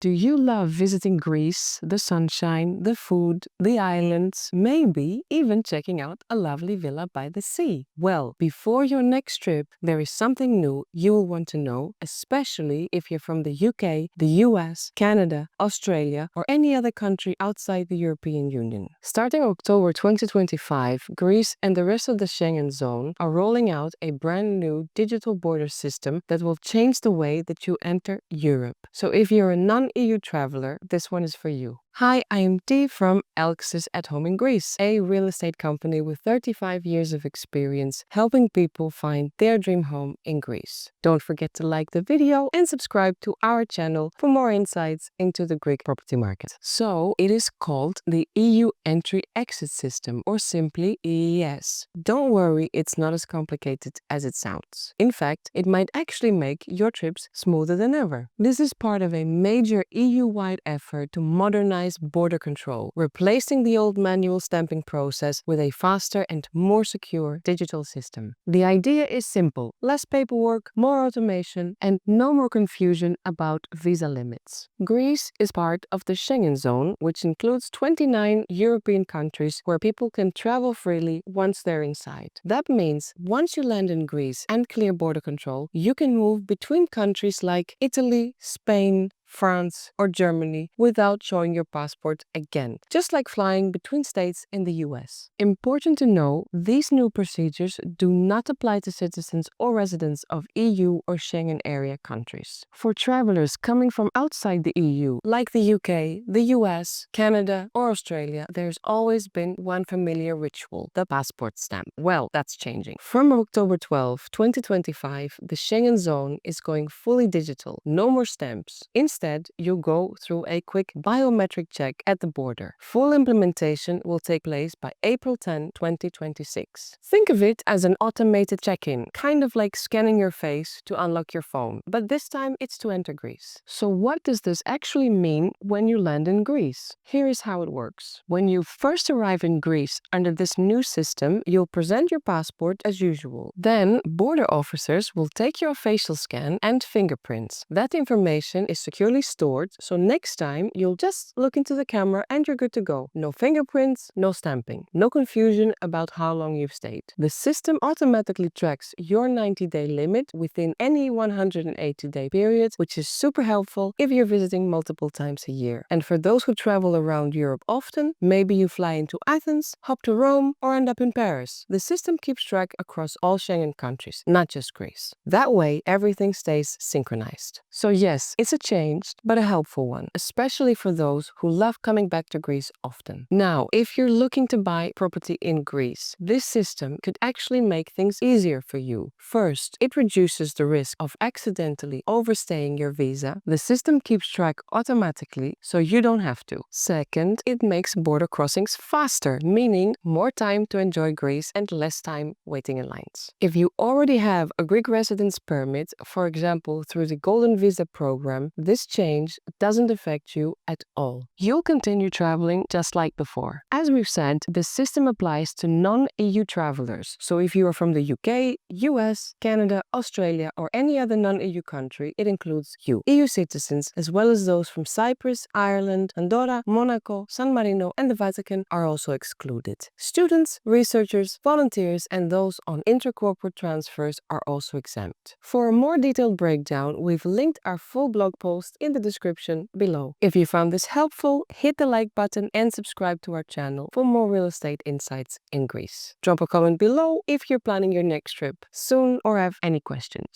Do you love visiting Greece, the sunshine, the food, the islands, maybe even checking out a lovely villa by the sea? Well, before your next trip, there is something new you will want to know, especially if you're from the UK, the US, Canada, Australia, or any other country outside the European Union. Starting October 2025, Greece and the rest of the Schengen Zone are rolling out a brand new digital border system that will change the way that you enter Europe. So if you're a non-EU traveler, this one is for you. Hi, I am Dee from Elxis at Home in Greece, a real estate company with 35 years of experience helping people find their dream home in Greece. Don't forget to like the video and subscribe to our channel for more insights into the Greek property market. So, it is called the EU Entry-Exit System, or simply EES. Don't worry, it's not as complicated as it sounds. In fact, it might actually make your trips smoother than ever. This is part of a major EU-wide effort to modernize border control, replacing the old manual stamping process with a faster and more secure digital system. The idea is simple: less paperwork, more automation, and no more confusion about visa limits. Greece is part of the Schengen Zone, which includes 29 European countries where people can travel freely once they're inside. That means once you land in Greece and clear border control, you can move between countries like Italy, Spain, France, or Germany without showing your passport again, just like flying between states in the US. Important to know, these new procedures do not apply to citizens or residents of EU or Schengen area countries. For travelers coming from outside the EU, like the UK, the US, Canada, or Australia, there's always been one familiar ritual: the passport stamp. Well, that's changing. From October 12, 2025, the Schengen Zone is going fully digital. No more stamps. Instead, you go through a quick biometric check at the border. Full implementation will take place by April 10, 2026. Think of it as an automated check-in, kind of like scanning your face to unlock your phone, but this time it's to enter Greece. So what does this actually mean when you land in Greece? Here is how it works. When you first arrive in Greece under this new system, you'll present your passport as usual. Then, border officers will take your facial scan and fingerprints. That information is securely stored, so next time you'll just look into the camera and you're good to go. No fingerprints, no stamping, no confusion about how long you've stayed. The system automatically tracks your 90-day limit within any 180-day period, which is super helpful if you're visiting multiple times a year. And for those who travel around Europe often, maybe you fly into Athens, hop to Rome, or end up in Paris. The system keeps track across all Schengen countries, not just Greece. That way, everything stays synchronized. So yes, it's a change, but a helpful one, especially for those who love coming back to Greece often. Now, if you're looking to buy property in Greece, this system could actually make things easier for you. First, it reduces the risk of accidentally overstaying your visa. The system keeps track automatically, so you don't have to. Second, it makes border crossings faster, meaning more time to enjoy Greece and less time waiting in lines. If you already have a Greek residence permit, for example through the Golden Visa program, this change doesn't affect you at all. You'll continue traveling just like before. As we've said, the system applies to non-EU travelers. So if you are from the UK, US, Canada, Australia, or any other non-EU country, it includes you. EU citizens, as well as those from Cyprus, Ireland, Andorra, Monaco, San Marino, and the Vatican, are also excluded. Students, researchers, volunteers, and those on intercorporate transfers are also exempt. For a more detailed breakdown, we've linked our full blog post in the description below. If you found this helpful, hit the like button and subscribe to our channel for more real estate insights in Greece. Drop a comment below if you're planning your next trip soon or have any questions.